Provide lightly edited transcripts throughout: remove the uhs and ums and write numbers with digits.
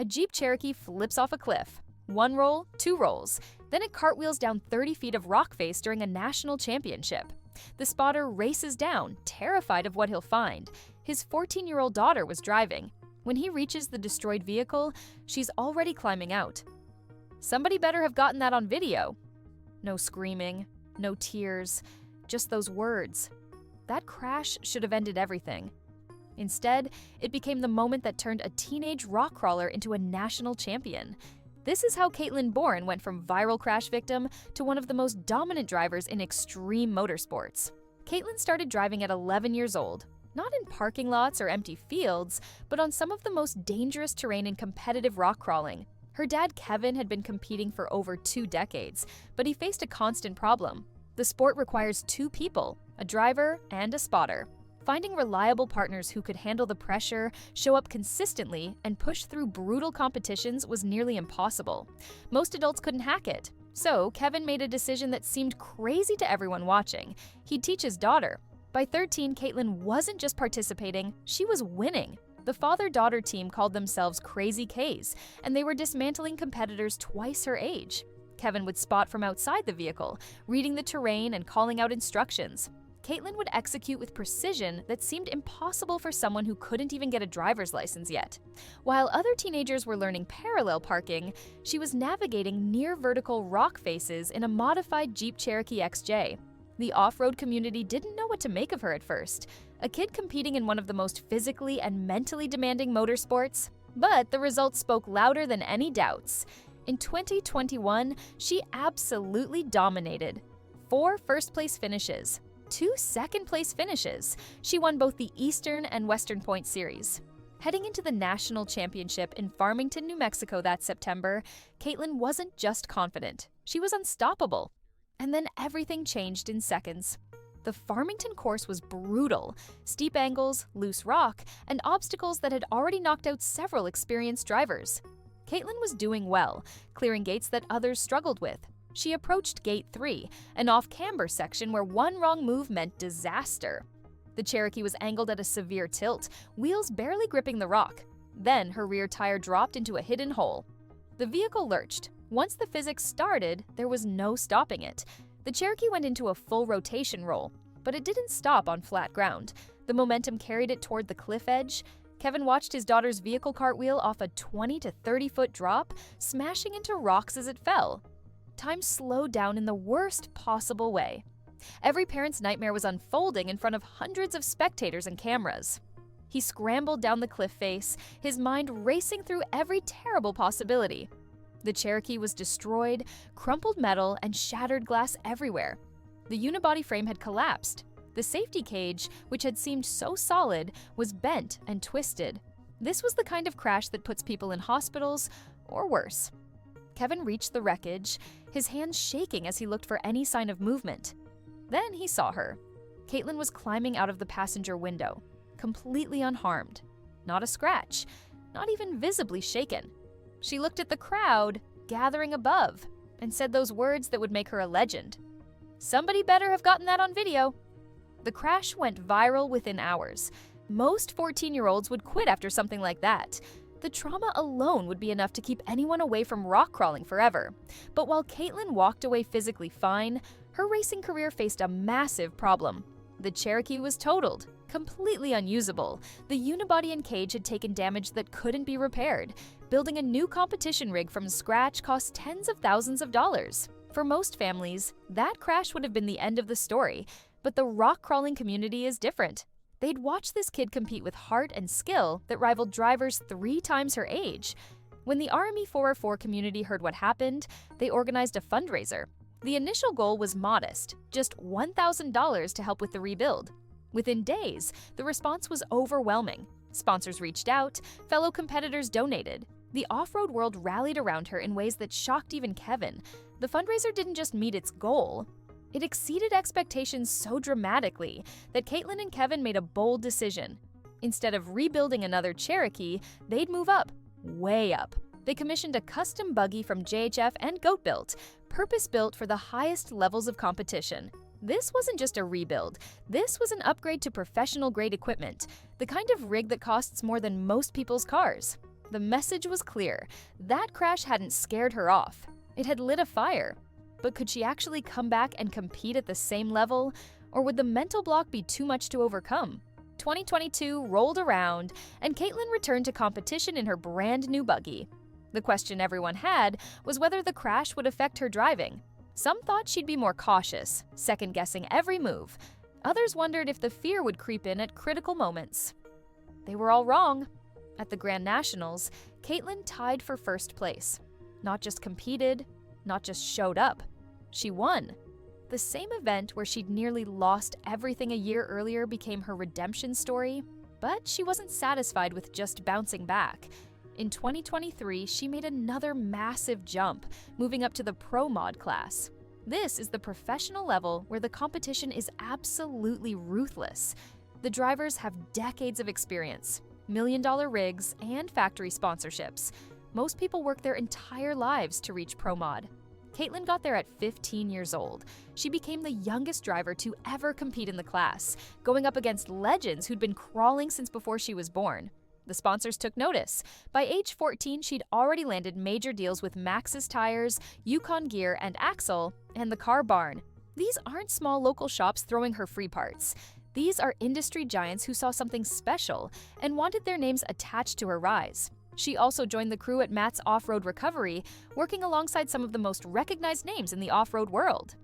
A Jeep Cherokee flips off a cliff. One roll, two rolls. Then it cartwheels down 30 feet of rock face during a national championship. The spotter races down, terrified of what he'll find. His 14-year-old daughter was driving. When he reaches the destroyed vehicle, she's already climbing out. Somebody better have gotten that on video. No screaming, no tears, just those words. That crash should have ended everything. Instead, it became the moment that turned a teenage rock crawler into a national champion. This is how Katelynn Boren went from viral crash victim to one of the most dominant drivers in extreme motorsports. Katelynn started driving at 11 years old, not in parking lots or empty fields, but on some of the most dangerous terrain in competitive rock crawling. Her dad, Kevin, had been competing for over 2 decades, but he faced a constant problem. The sport requires 2 people, a driver and a spotter. Finding reliable partners who could handle the pressure, show up consistently, and push through brutal competitions was nearly impossible. Most adults couldn't hack it. So, Kevin made a decision that seemed crazy to everyone watching. He'd teach his daughter. By 13, Katelynn wasn't just participating, she was winning. The father-daughter team called themselves Crazy K's, and they were dismantling competitors twice her age. Kevin would spot from outside the vehicle, reading the terrain and calling out instructions. Katelynn would execute with precision that seemed impossible for someone who couldn't even get a driver's license yet. While other teenagers were learning parallel parking, she was navigating near-vertical rock faces in a modified Jeep Cherokee XJ. The off-road community didn't know what to make of her at first, a kid competing in one of the most physically and mentally demanding motorsports. But the results spoke louder than any doubts. In 2021, she absolutely dominated. 4 first-place finishes. 2 second-place finishes. She won both the Eastern and Western Point Series. Heading into the national championship in Farmington, New Mexico that September, Katelynn wasn't just confident, she was unstoppable. And then everything changed in seconds. The Farmington course was brutal, steep angles, loose rock, and obstacles that had already knocked out several experienced drivers. Katelynn was doing well, clearing gates that others struggled with. She approached Gate 3, an off-camber section where one wrong move meant disaster. The Cherokee was angled at a severe tilt, wheels barely gripping the rock. Then her rear tire dropped into a hidden hole. The vehicle lurched. Once the physics started, there was no stopping it. The Cherokee went into a full rotation roll, but it didn't stop on flat ground. The momentum carried it toward the cliff edge. Kevin watched his daughter's vehicle cartwheel off a 20 to 30-foot drop, smashing into rocks as it fell. Time slowed down in the worst possible way. Every parent's nightmare was unfolding in front of hundreds of spectators and cameras. He scrambled down the cliff face, his mind racing through every terrible possibility. The Cherokee was destroyed, crumpled metal, and shattered glass everywhere. The unibody frame had collapsed. The safety cage, which had seemed so solid, was bent and twisted. This was the kind of crash that puts people in hospitals, or worse. Kevin reached the wreckage, his hands shaking as he looked for any sign of movement. Then he saw her. Katelynn was climbing out of the passenger window, completely unharmed. Not a scratch, not even visibly shaken. She looked at the crowd, gathering above, and said those words that would make her a legend. Somebody better have gotten that on video. The crash went viral within hours. Most 14-year-olds would quit after something like that. The trauma alone would be enough to keep anyone away from rock crawling forever. But while Katelynn walked away physically fine, her racing career faced a massive problem. The Cherokee was totaled, completely unusable. The unibody and cage had taken damage that couldn't be repaired. Building a new competition rig from scratch cost tens of thousands of dollars. For most families, that crash would have been the end of the story. But the rock crawling community is different. They'd watched this kid compete with heart and skill that rivaled drivers 3 times her age. When the RME 404 community heard what happened, they organized a fundraiser. The initial goal was modest, just $1,000 to help with the rebuild. Within days, the response was overwhelming. Sponsors reached out, fellow competitors donated. The off-road world rallied around her in ways that shocked even Kevin. The fundraiser didn't just meet its goal, it exceeded expectations so dramatically that Katelynn and Kevin made a bold decision. Instead of rebuilding another Cherokee, they'd move up, way up. They commissioned a custom buggy from JHF and Goat Built, purpose-built for the highest levels of competition. This wasn't just a rebuild. This was an upgrade to professional-grade equipment, the kind of rig that costs more than most people's cars. The message was clear. That crash hadn't scared her off. It had lit a fire. But could she actually come back and compete at the same level? Or would the mental block be too much to overcome? 2022 rolled around, and Katelynn returned to competition in her brand new buggy. The question everyone had was whether the crash would affect her driving. Some thought she'd be more cautious, second-guessing every move. Others wondered if the fear would creep in at critical moments. They were all wrong. At the Grand Nationals, Katelynn tied for first place. Not just competed, not just showed up. She won. The same event where she'd nearly lost everything a year earlier became her redemption story, but she wasn't satisfied with just bouncing back. In 2023, she made another massive jump, moving up to the Pro Mod class. This is the professional level where the competition is absolutely ruthless. The drivers have decades of experience, million-dollar rigs, and factory sponsorships. Most people work their entire lives to reach Pro Mod. Katelynn got there at 15 years old. She became the youngest driver to ever compete in the class, going up against legends who'd been crawling since before she was born. The sponsors took notice. By age 14, she'd already landed major deals with Maxxis Tires, Yukon Gear and Axle, and the Car Barn. These aren't small local shops throwing her free parts. These are industry giants who saw something special and wanted their names attached to her rise. She also joined the crew at Matt's Off-Road Recovery, working alongside some of the most recognized names in the off-road world.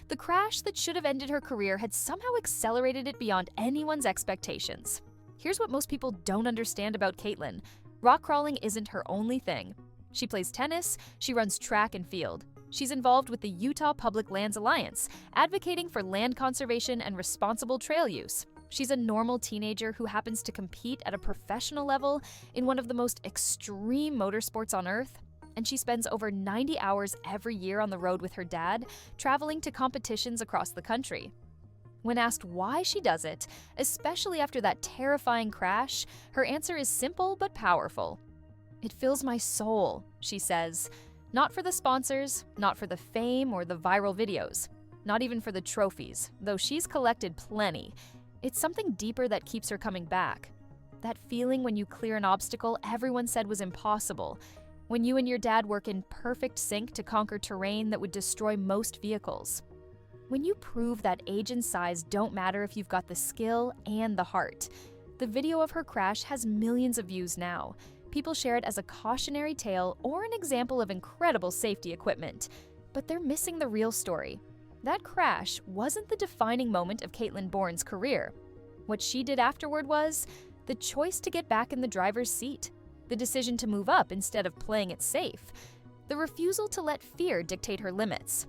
The crash that should have ended her career had somehow accelerated it beyond anyone's expectations. Here's what most people don't understand about Katelynn. Rock crawling isn't her only thing. She plays tennis, she runs track and field. She's involved with the Utah Public Lands Alliance, advocating for land conservation and responsible trail use. She's a normal teenager who happens to compete at a professional level in one of the most extreme motorsports on Earth, and she spends over 90 hours every year on the road with her dad, traveling to competitions across the country. When asked why she does it, especially after that terrifying crash, her answer is simple but powerful. "It fills my soul," she says. Not for the sponsors, not for the fame or the viral videos, not even for the trophies, though she's collected plenty. It's something deeper that keeps her coming back. That feeling when you clear an obstacle everyone said was impossible. When you and your dad work in perfect sync to conquer terrain that would destroy most vehicles. When you prove that age and size don't matter if you've got the skill and the heart. The video of her crash has millions of views now. People share it as a cautionary tale or an example of incredible safety equipment. But they're missing the real story. That crash wasn't the defining moment of Katelynn Boren's career. What she did afterward was the choice to get back in the driver's seat, the decision to move up instead of playing it safe, the refusal to let fear dictate her limits.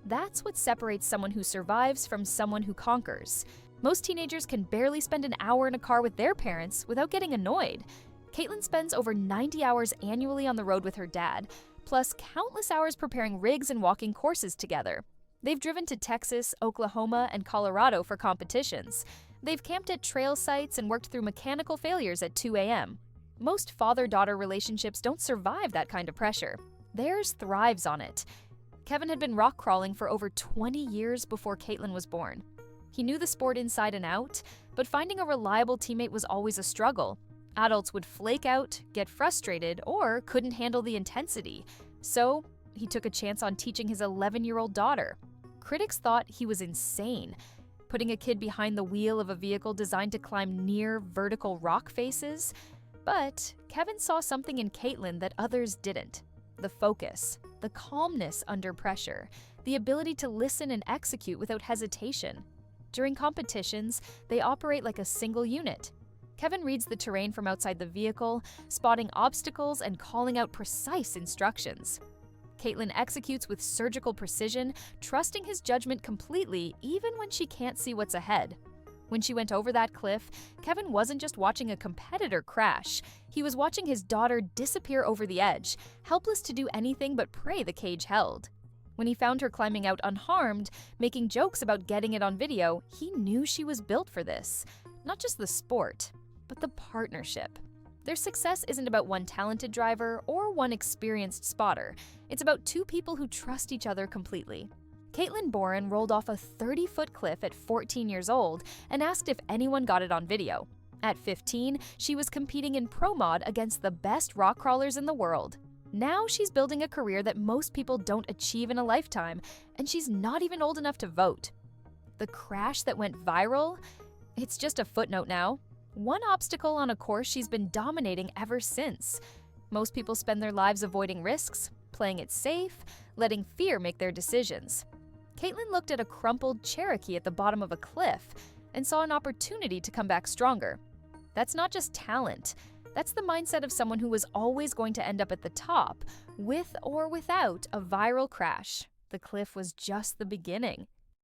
That's what separates someone who survives from someone who conquers. Most teenagers can barely spend an hour in a car with their parents without getting annoyed. Katelynn spends over 90 hours annually on the road with her dad, plus countless hours preparing rigs and walking courses together. They've driven to Texas, Oklahoma, and Colorado for competitions. They've camped at trail sites and worked through mechanical failures at 2 a.m. Most father-daughter relationships don't survive that kind of pressure. Theirs thrives on it. Kevin had been rock crawling for over 20 years before Katelynn was born. He knew the sport inside and out, but finding a reliable teammate was always a struggle. Adults would flake out, get frustrated, or couldn't handle the intensity. So, he took a chance on teaching his 11-year-old daughter. Critics thought he was insane, putting a kid behind the wheel of a vehicle designed to climb near vertical rock faces. But Kevin saw something in Katelynn that others didn't. The focus, the calmness under pressure, the ability to listen and execute without hesitation. During competitions, they operate like a single unit. Kevin reads the terrain from outside the vehicle, spotting obstacles and calling out precise instructions. Katelynn executes with surgical precision, trusting his judgment completely even when she can't see what's ahead. When she went over that cliff, Kevin wasn't just watching a competitor crash. He was watching his daughter disappear over the edge, helpless to do anything but pray the cage held. When he found her climbing out unharmed, making jokes about getting it on video, he knew she was built for this. Not just the sport, but the partnership. Their success isn't about one talented driver or one experienced spotter. It's about two people who trust each other completely. Katelynn Boren rolled off a 30-foot cliff at 14 years old and asked if anyone got it on video. At 15, she was competing in pro mod against the best rock crawlers in the world. Now she's building a career that most people don't achieve in a lifetime, and she's not even old enough to vote. The crash that went viral? It's just a footnote now. One obstacle on a course she's been dominating ever since. Most people spend their lives avoiding risks, playing it safe, letting fear make their decisions. Katelynn looked at a crumpled Cherokee at the bottom of a cliff and saw an opportunity to come back stronger. That's not just talent. That's the mindset of someone who was always going to end up at the top, with or without a viral crash. The cliff was just the beginning.